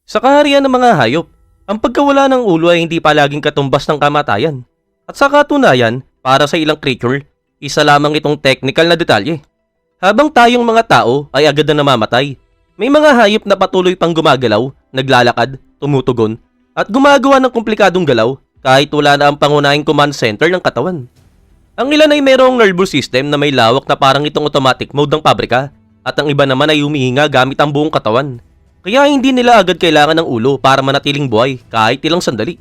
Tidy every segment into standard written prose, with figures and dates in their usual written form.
Sa kaharian ng mga hayop, ang pagkawala ng ulo ay hindi palaging katumbas ng kamatayan. At sa katunayan, para sa ilang creature, isa lamang itong technical na detalye. Habang tayong mga tao ay agad na namamatay, may mga hayop na patuloy pang gumagalaw, naglalakad, tumutugon, at gumagawa ng komplikadong galaw kahit wala na ang pangunahing command center ng katawan. Ang ilan ay mayroong nervous system na may lawak na parang itong automatic mode ng pabrika, at ang iba naman ay humihinga gamit ang buong katawan. Kaya hindi nila agad kailangan ng ulo para manatiling buhay kahit ilang sandali.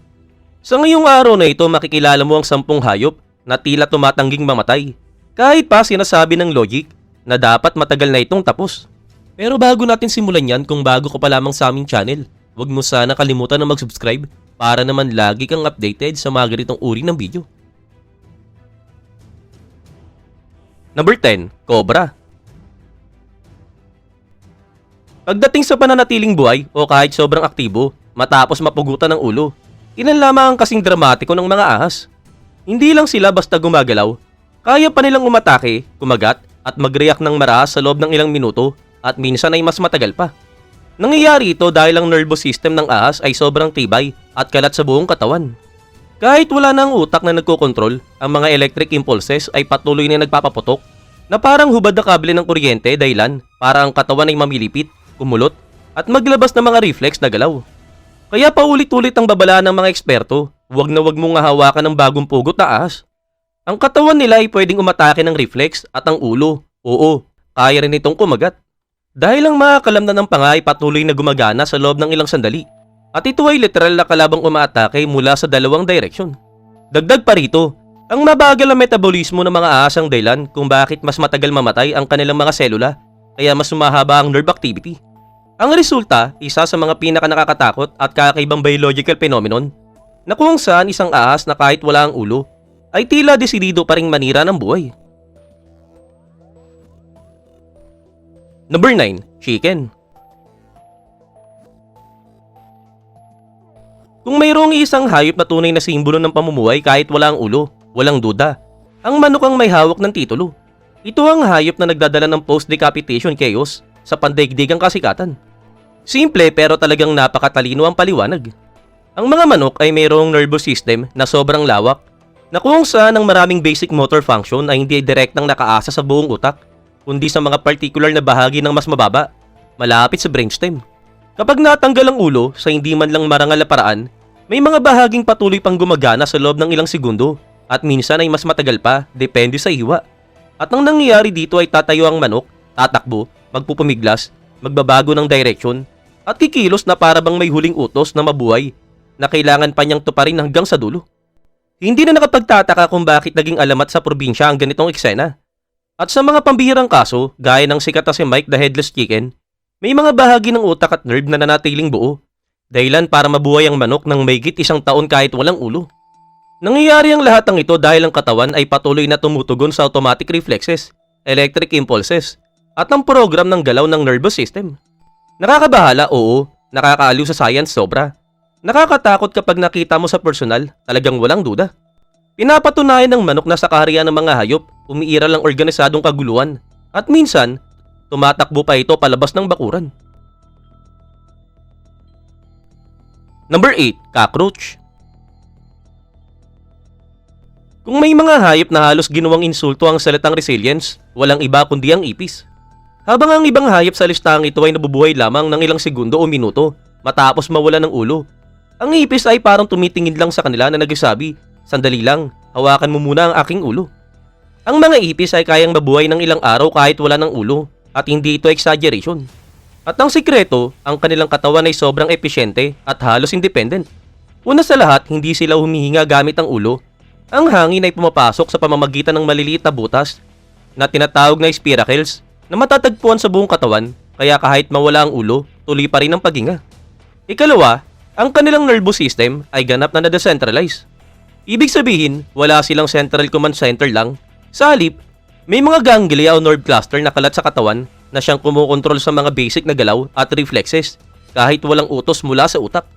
Sa ngayong araw na ito, makikilala mo ang 10 hayop na tila tumatangging mamatay. Kahit pa sinasabi ng logic na dapat matagal na itong tapos. Pero bago natin simulan yan, kung bago ka pa lamang sa aming channel, huwag mo sana kalimutan na mag-subscribe para naman lagi kang updated sa mga ganitong uri ng video. Number 10. Cobra. Pagdating sa pananatiling buhay o kahit sobrang aktibo matapos mapugutan ng ulo, ilan lamang ang kasing dramatiko ng mga ahas. Hindi lang sila basta gumagalaw, kaya pa nilang umatake, kumagat at mag-react ng marahas sa loob ng ilang minuto at minsan ay mas matagal pa. Nangyayari ito dahil ang nervous system ng ahas ay sobrang tibay at kalat sa buong katawan. Kahit wala na ang utak na nagkokontrol, ang mga electric impulses ay patuloy na nagpapaputok na parang hubad na kable ng kuryente dahilan para ang katawan ay mamilipit, kumulot, at maglabas ng mga reflex na galaw. Kaya paulit-ulit ang babala ng mga eksperto, huwag na huwag mong hahawakan ng bagong pugot na ahas. Ang katawan nila ay pwedeng umatake ng reflex at ang ulo, oo, kaya rin itong kumagat. Dahil ang mga kalamnan ng panga ay patuloy na gumagana sa loob ng ilang sandali. At ito ay literal na kalabang umaatake mula sa dalawang direksyon. Dagdag pa rito, ang mabagal na metabolismo ng mga ahas ang dahilan kung bakit mas matagal mamatay ang kanilang mga selula, kaya mas sumahaba ang nerve activity. Ang resulta, isa sa mga pinakanakakatakot at kakaibang biological phenomenon na kung saan isang ahas na kahit wala ang ulo ay tila desidido pa ring manira ng buhay. Number 9. Chicken. Kung mayroong isang hayop na tunay na simbolo ng pamumuhay kahit wala ang ulo, walang duda, ang manok ang may hawak ng titulo. Ito ang hayop na nagdadala ng post-decapitation chaos sa pandaigdigang kasikatan. Simple pero talagang napakatalino ang paliwanag. Ang mga manok ay mayroong nervous system na sobrang lawak na kung saan ang maraming basic motor function ay hindi direktang nakaasa sa buong utak kundi sa mga particular na bahagi ng mas mababa, malapit sa brainstem. Kapag natanggal ang ulo sa hindi man lang marangal na paraan, may mga bahaging patuloy pang gumagana sa loob ng ilang segundo at minsan ay mas matagal pa depende sa hiwa. At ang nangyayari dito ay tatayo ang manok, tatakbo, magpupumiglas, magbabago ng direction, at kikilos na para bang may huling utos na mabuhay na kailangan pa niyang tuparin hanggang sa dulo. Hindi na nakapagtataka kung bakit naging alamat sa probinsya ang ganitong eksena. At sa mga pambihirang kaso, gaya ng sikat na si Mike the Headless Chicken, may mga bahagi ng utak at nerve na nanatiling buo, dahilan para mabuhay ang manok ng mahigit 1 taon kahit walang ulo. Nangyayari ang lahat ng ito dahil ang katawan ay patuloy na tumutugon sa automatic reflexes, electric impulses, at ang program ng galaw ng nervous system. Nakakabahala, oo. Nakakaaliw sa science, sobra. Nakakatakot kapag nakita mo sa personal, talagang walang duda. Pinapatunayan ng manok na sa kaharian ng mga hayop, umiiral ang organisadong kaguluhan. At minsan, tumatakbo pa ito palabas ng bakuran. Number 8. Cockroach. Kung may mga hayop na halos ginawang insulto ang salitang resilience, walang iba kundi ang ipis. Habang ang ibang hayop sa listang ito ay nabubuhay lamang ng ilang segundo o minuto matapos mawala ng ulo, ang ipis ay parang tumitingin lang sa kanila na nagsasabi, "Sandali lang, hawakan mo muna ang aking ulo." Ang mga ipis ay kayang mabuhay ng ilang araw kahit wala ng ulo at hindi ito exaggeration. At ang sikreto, ang kanilang katawan ay sobrang epesyente at halos independent. Una sa lahat, hindi sila humihinga gamit ang ulo. Ang hangin ay pumapasok sa pamamagitan ng maliliit na butas na tinatawag na spiracles na matatagpuan sa buong katawan, kaya kahit mawala ang ulo, tuloy pa rin ang paghinga. Ikalawa, ang kanilang nervous system ay ganap na na-decentralize. Ibig sabihin, wala silang central command center lang. Sa halip, may mga ganglia o nerve cluster na kalat sa katawan na siyang kumukontrol sa mga basic na galaw at reflexes kahit walang utos mula sa utak.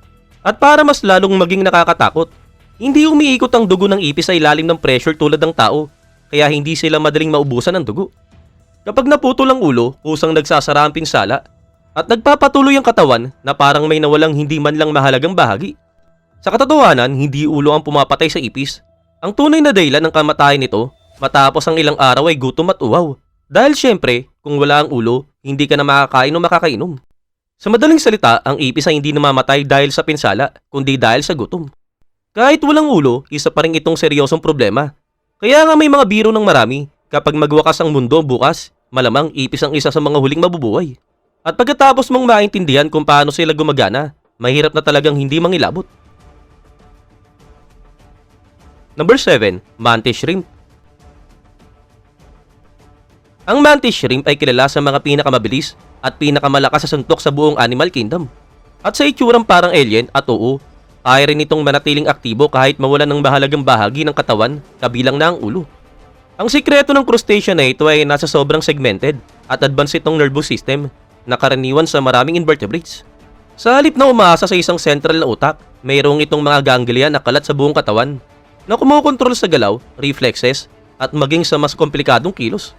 At para mas lalong maging nakakatakot, hindi umiikot ang dugo ng ipis sa ilalim ng pressure tulad ng tao, kaya hindi sila madaling maubusan ng dugo. Kapag naputol ang ulo, kusang nagsasara ang pinsala At nagpapatuloy ang katawan na parang may nawalang hindi man lang mahalagang bahagi. Sa katotohanan, hindi ulo ang pumapatay sa ipis. Ang tunay na dahilan ng kamatayan nito matapos ang ilang araw ay gutom at uhaw. Dahil syempre, kung wala ang ulo, hindi ka na makakain o makakainom. Sa madaling salita, ang ipis ay hindi namamatay dahil sa pinsala, kundi dahil sa gutom. Kahit walang ulo, isa pa rin itong seryosong problema. Kaya nga may mga biro ng marami, kapag magwakas ang mundo bukas, malamang ipis ang isa sa mga huling mabubuhay. At pagkatapos mong maintindihan kung paano sila gumagana, mahirap na talagang hindi mangilabot. Number 7. Mantis Shrimp. Ang mantis shrimp ay kilala sa mga pinakamabilis at pinakamalakas sa suntok sa buong animal kingdom. At sa itsurang parang alien at oo, kaya rin itong manatiling aktibo kahit mawalan ng mahalagang bahagi ng katawan kabilang na ang ulo. Ang sikreto ng crustacean na ito ay nasa sobrang segmented at advanced itong nervous system na karaniwan sa maraming invertebrates. Sa halip na umaasa sa isang central na utak, mayroong itong mga ganglia na kalat sa buong katawan na kumukontrol sa galaw, reflexes at maging sa mas komplikadong kilos.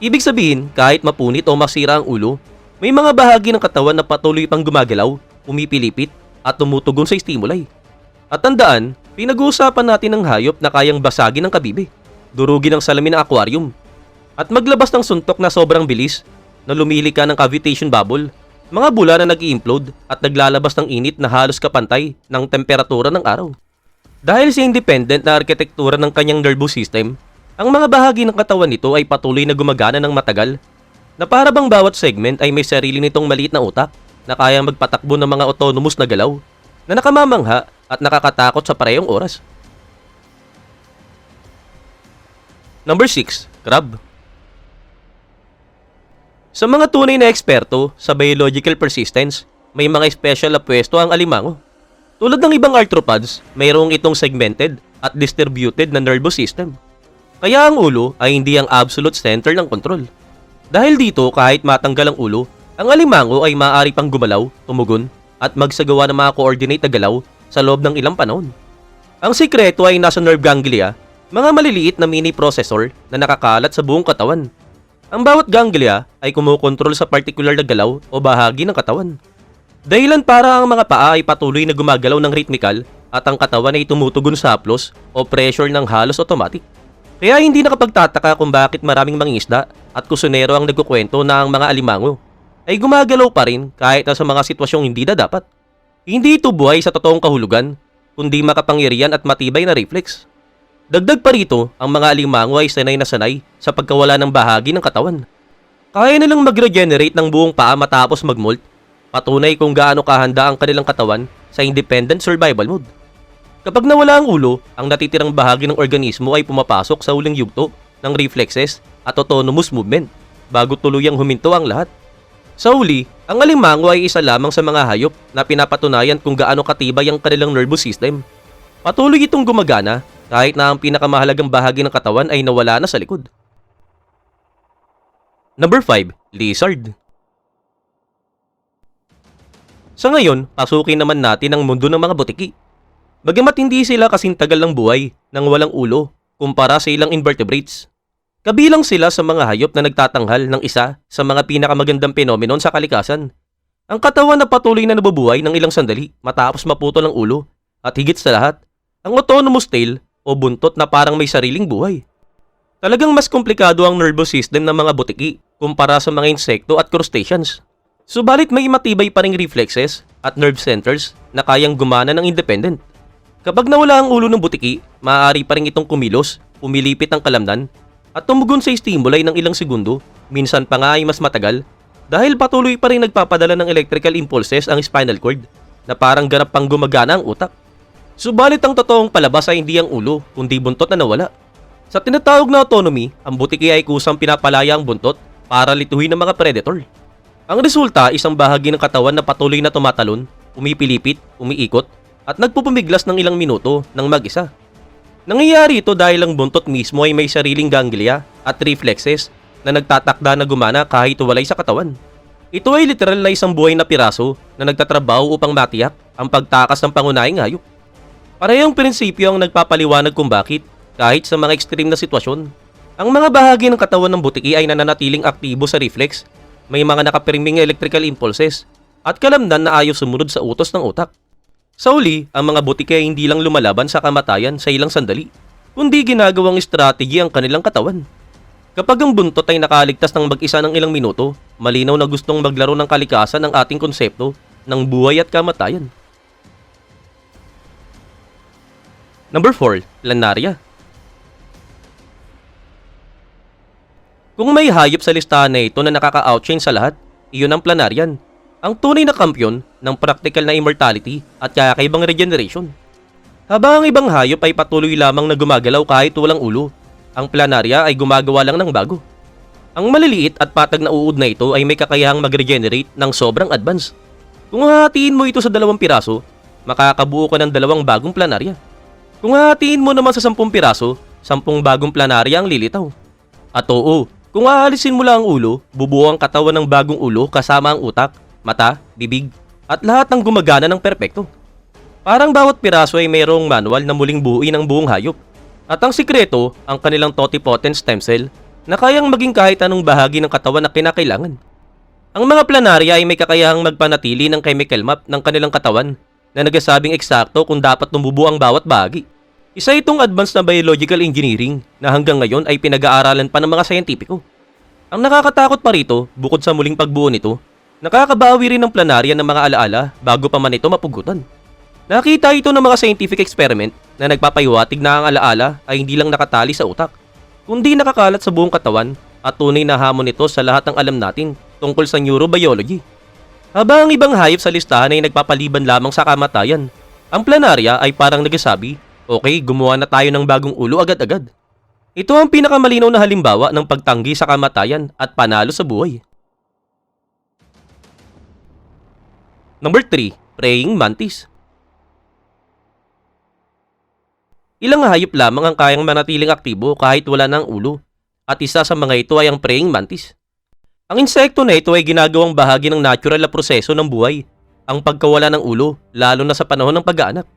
Ibig sabihin, kahit mapunit o masira ang ulo, may mga bahagi ng katawan na patuloy pang gumagalaw, pumipilipit, at tumutugon sa stimuli. At tandaan, pinag-uusapan natin ng hayop na kayang basagin ng kabibe, durugin ang salamin ng aquarium, at maglabas ng suntok na sobrang bilis na lumilika ng cavitation bubble, mga bula na nag-i-implode at naglalabas ng init na halos kapantay ng temperatura ng araw. Dahil sa independent na arkitektura ng kanyang nervous system, ang mga bahagi ng katawan nito ay patuloy na gumagana ng matagal, na para bang bawat segment ay may sarili nitong maliit na utak na kayang magpatakbo ng mga autonomous na galaw na nakamamangha at nakakatakot sa parehong oras. Number 6. Crab. Sa mga tunay na eksperto sa biological persistence, may mga special na pwesto ang alimango. Tulad ng ibang arthropods, mayroong itong segmented at distributed na nervous system. Kaya ang ulo ay hindi ang absolute center ng kontrol. Dahil dito, kahit matanggal ang ulo, ang alimango ay maaari pang gumalaw, tumugon, at magsagawa ng mga coordinate na galaw sa loob ng ilang panahon. Ang sikreto ay nasa nerve ganglia, mga maliliit na mini processor na nakakalat sa buong katawan. Ang bawat ganglia ay kumukontrol sa particular na galaw o bahagi ng katawan. Dahilan para ang mga paa ay patuloy na gumagalaw ng rhythmical at ang katawan ay tumutugon sa haplos o pressure ng halos automatic. Kaya hindi nakapagtataka kung bakit maraming mangingisda at kusunero ang nagkukwento na ang mga alimango ay gumagalaw pa rin kahit na sa mga sitwasyong hindi na dapat. Hindi ito buhay sa totoong kahulugan, kundi makapangyarihan at matibay na reflex. Dagdag pa rito, ang mga alimango ay sanay na sanay sa pagkawala ng bahagi ng katawan. Kaya nilang mag-regenerate ng buong paa matapos mag-molt, patunay kung gaano kahanda ang kanilang katawan sa independent survival mode. Kapag nawala ang ulo, ang natitirang bahagi ng organismo ay pumapasok sa huling yugto ng reflexes at autonomous movement bago tuluyang huminto ang lahat. Sa huli, ang alimango ay isa lamang sa mga hayop na pinapatunayan kung gaano katibay ang kanilang nervous system. Patuloy itong gumagana kahit na ang pinakamahalagang bahagi ng katawan ay nawala na sa likod. Number 5. Lizard. Sa ngayon, pasukin naman natin ang mundo ng mga butiki. Bagamat hindi sila kasing tagal ng buhay nang walang ulo kumpara sa ilang invertebrates. Kabilang sila sa mga hayop na nagtatanghal ng isa sa mga pinakamagandang phenomenon sa kalikasan. Ang katawan na patuloy na nabubuhay ng ilang sandali matapos maputol ang ulo at higit sa lahat, ang autonomous tail o buntot na parang may sariling buhay. Talagang mas komplikado ang nervous system ng mga butiki kumpara sa mga insekto at crustaceans. Subalit may matibay pa ring reflexes at nerve centers na kayang gumana ng independent. Kapag nawala ang ulo ng butiki, maaari pa rin itong kumilos, pumilipit ang kalamnan, at tumugon sa stimuli ng ilang segundo, minsan pa nga ay mas matagal, dahil patuloy pa rin nagpapadala ng electrical impulses ang spinal cord, na parang ganap pang gumagana ang utak. Subalit ang totoong palabas ay hindi ang ulo, kundi buntot na nawala. Sa tinatawag na autonomy, ang butiki ay kusang pinapalaya ang buntot para lituhin ng mga predator. Ang resulta, isang bahagi ng katawan na patuloy na tumatalon, umipilipit, umiikot, at nagpupumiglas ng ilang minuto ng mag-isa. Nangyayari ito dahil ang buntot mismo ay may sariling ganglia at reflexes na nagtatakda na gumana kahit walay sa katawan. Ito ay literal na isang buhay na piraso na nagtatrabaho upang matiyak ang pagtakas ng pangunahing hayop. Parehong prinsipyo ang nagpapaliwanag kung bakit, kahit sa mga extreme na sitwasyon, ang mga bahagi ng katawan ng butiki ay nananatiling aktibo sa reflex may mga nakapirming electrical impulses at kalamnan na ayaw sumunod sa utos ng utak. Sa uli, ang mga butike ay hindi lang lumalaban sa kamatayan sa ilang sandali, kundi ginagawang strategy ang kanilang katawan. Kapag ang buntot ay nakaligtas ng mag-isa ng ilang minuto, malinaw na gustong maglaro ng kalikasan ng ating konsepto ng buhay at kamatayan. Number 4. Planaria. Kung may hayop sa listahan na ito na nakaka-outshine sa lahat, iyon ang planarian, ang tunay na kampyon ng practical na immortality at kakaibang regeneration. Habang ang ibang hayop ay patuloy lamang na gumagalaw kahit walang ulo, ang planaria ay gumagawa lang ng bago. Ang maliliit at patag na uod na ito ay may kakayahang mag-regenerate ng sobrang advance. Kung hahatiin mo ito sa 2 piraso, makakabuo ka ng 2 bagong planarya. Kung hahatiin mo naman sa 10 piraso, 10 bagong planarya ang lilitaw. At oo, kung aalisin mo lang ang ulo, bubuo ang katawan ng bagong ulo kasama ang utak, mata, bibig, at lahat ng gumagana ng perpekto. Parang bawat piraso ay mayroong manual na muling buuin ang buong hayop. At ang sikreto, ang kanilang totipotent stem cell na kayang maging kahit anong bahagi ng katawan na kinakailangan. Ang mga planarya ay may kakayahang magpanatili ng chemical map ng kanilang katawan na nagsasabing eksakto kung dapat tumubo ang bawat bahagi. Isa itong advanced na biological engineering na hanggang ngayon ay pinag-aaralan pa ng mga sayentipiko. Ang nakakatakot pa rito, bukod sa muling pagbuo nito, nakakabawi rin ng planarya ng mga alaala bago pa man ito mapugutan. Nakita ito ng mga scientific experiment na nagpapahiwatig na ang alaala ay hindi lang nakatali sa utak, kundi nakakalat sa buong katawan at tunay na hamon nito sa lahat ng alam natin tungkol sa neurobiology. Habang ang ibang hayop sa listahan ay nagpapaliban lamang sa kamatayan, ang planarya ay parang nagsasabi, okay, gumawa na tayo ng bagong ulo agad-agad. Ito ang pinakamalinaw na halimbawa ng pagtanggi sa kamatayan at panalo sa buhay. Number 3. Praying mantis. Ilang hayop lamang ang kayang manatiling aktibo kahit wala ng ulo, at isa sa mga ito ay ang praying mantis. Ang insekto na ito ay ginagawang bahagi ng natural na proseso ng buhay, ang pagkawala ng ulo, lalo na sa panahon ng pag-aanak.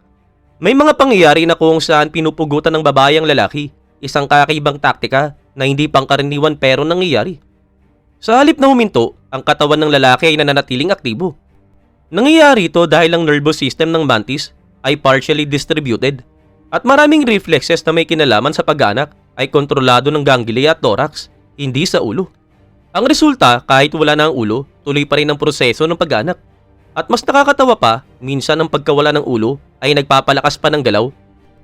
May mga pangyayari na kung saan pinupugutan ng babae ang lalaki, isang kakaibang taktika na hindi pangkaraniwan pero nangyayari. Sa halip na huminto, ang katawan ng lalaki ay nananatiling aktibo. Nangyayari ito dahil ang nervous system ng mantis ay partially distributed at maraming reflexes na may kinalaman sa pag-anak ay kontrolado ng ganglia at thorax, hindi sa ulo. Ang resulta, kahit wala na ang ulo, tuloy pa rin ang proseso ng pag-anak. At mas nakakatawa pa, minsan ang pagkawala ng ulo ay nagpapalakas pa ng galaw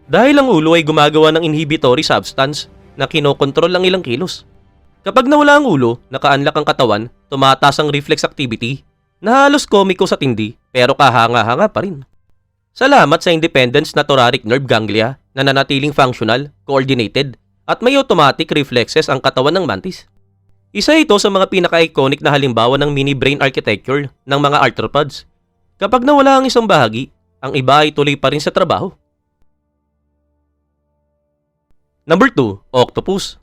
dahil ang ulo ay gumagawa ng inhibitory substance na kinokontrol ang ilang kilos. Kapag nawala ang ulo, naka-unlock ang katawan, tumataas ang reflex activity na halos komiko sa tindi pero kahanga-hanga pa rin. Salamat sa independence na thoracic nerve ganglia na nanatiling functional, coordinated, at may automatic reflexes ang katawan ng mantis. Isa ito sa mga pinaka-iconic na halimbawa ng mini-brain architecture ng mga arthropods. Kapag nawala ang isang bahagi, ang iba ay tuloy pa rin sa trabaho. Number 2. Octopus.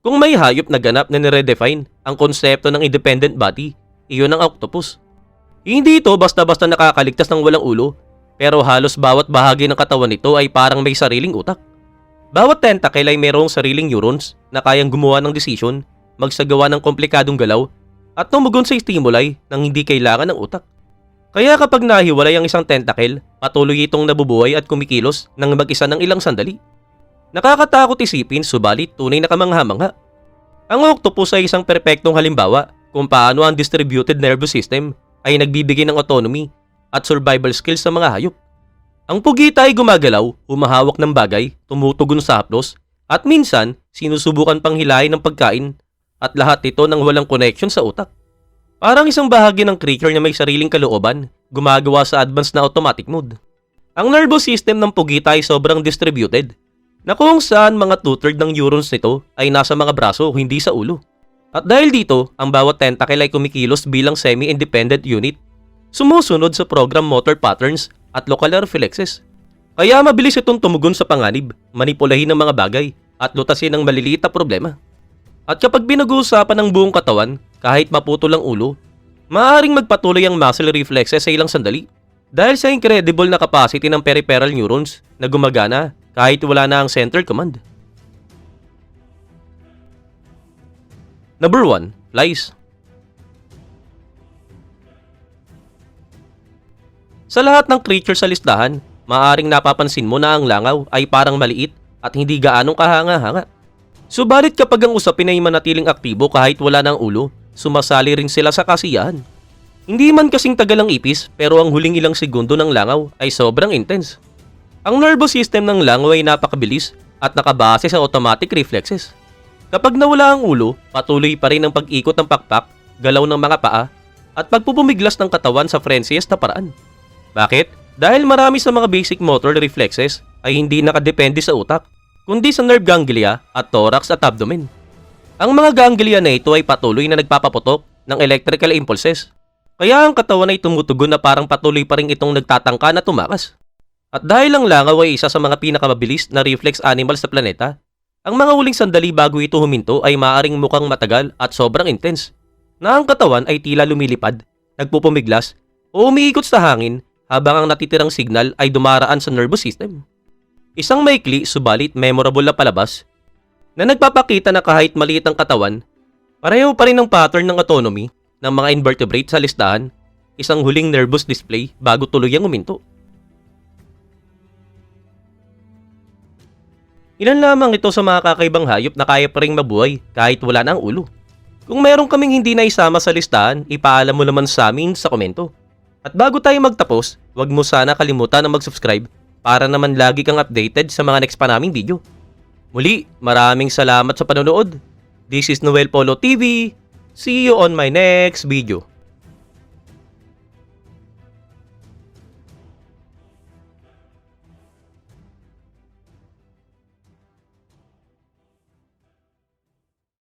Kung may hayop na ganap na nire-define ang konsepto ng independent body, iyon ang octopus. Hindi ito basta-basta nakakaligtas ng walang ulo, pero halos bawat bahagi ng katawan nito ay parang may sariling utak. Bawat tentacle ay mayroong sariling neurons na kayang gumawa ng desisyon, magsagawa ng komplikadong galaw, at tumugon sa stimuli nang hindi kailangan ng utak. Kaya kapag nahiwalay ang isang tentacle, patuloy itong nabubuhay at kumikilos ng mag-isa ng ilang sandali. Nakakatakot isipin subalit tunay na kamangha-mangha. Ang octopus ay isang perpektong halimbawa kung paano ang distributed nervous system ay nagbibigay ng autonomy at survival skills sa mga hayop. Ang pugita ay gumagalaw, humahawak ng bagay, tumutugon sa haplos, at minsan sinusubukan pang hilahin ng pagkain at lahat ito nang walang connection sa utak. Parang isang bahagi ng creature na may sariling kalooban, gumagawa sa advanced na automatic mode. Ang nervous system ng pugita ay sobrang distributed, na kung saan mga 2/3 ng neurons nito ay nasa mga braso, hindi sa ulo. At dahil dito, ang bawat tentacle ay kumikilos bilang semi-independent unit, sumusunod sa program motor patterns at local reflexes. Kaya mabilis itong tumugon sa panganib, manipulahin ng mga bagay, at lutasin ng maliliit na problema. At kapag pinag-uusapan ng buong katawan, kahit maputol ang ulo, maaaring magpatuloy ang muscle reflexes sa ilang sandali dahil sa incredible na capacity ng peripheral neurons na gumagana kahit wala na ang center command. Number 1. Flies. Sa lahat ng creature sa listahan, maaaring napapansin mo na ang langaw ay parang maliit at hindi gaanong kahanga-hanga. Subalit kapag ang usapin ay manatiling aktibo kahit wala ng ulo, sumasali rin sila sa kasiyahan. Hindi man kasing tagal ang ipis, pero ang huling ilang segundo ng langaw ay sobrang intense. Ang nervous system ng langaw ay napakabilis at nakabase sa automatic reflexes. Kapag nawala ang ulo, patuloy pa rin ang pag-ikot ng pakpak, galaw ng mga paa, at pagpupumiglas ng katawan sa frenziest na paraan. Bakit? Dahil marami sa mga basic motor reflexes ay hindi nakadepende sa utak, kundi sa nerve ganglia at thorax at abdomen. Ang mga ganglia na ito ay patuloy na nagpapaputok ng electrical impulses. Kaya ang katawan ay tumutugon na parang patuloy pa rin itong nagtatangka na tumakas. At dahil ang langaw ay isa sa mga pinakamabilis na reflex animal sa planeta, ang mga huling sandali bago ito huminto ay maaaring mukhang matagal at sobrang intense, na ang katawan ay tila lumilipad, nagpupumiglas, o umiikot sa hangin habang ang natitirang signal ay dumaraan sa nervous system. Isang maikli subalit memorable na palabas na nagpapakita na kahit maliit ang katawan, pareho pa rin ang pattern ng autonomy ng mga invertebrate sa listahan, isang huling nervous display bago tuluyang uminto. Ilan lamang ito sa mga kakaibang hayop na kaya pa ring mabuhay kahit wala na ang ulo. Kung meron kaming hindi na isama sa listahan, ipaalam mo naman sa amin sa komento. At bago tayo magtapos, huwag mo sana kalimutan na mag-subscribe para naman lagi kang updated sa mga next pa naming video. Muli, maraming salamat sa panonood. This is Noel Polo TV. See you on my next video.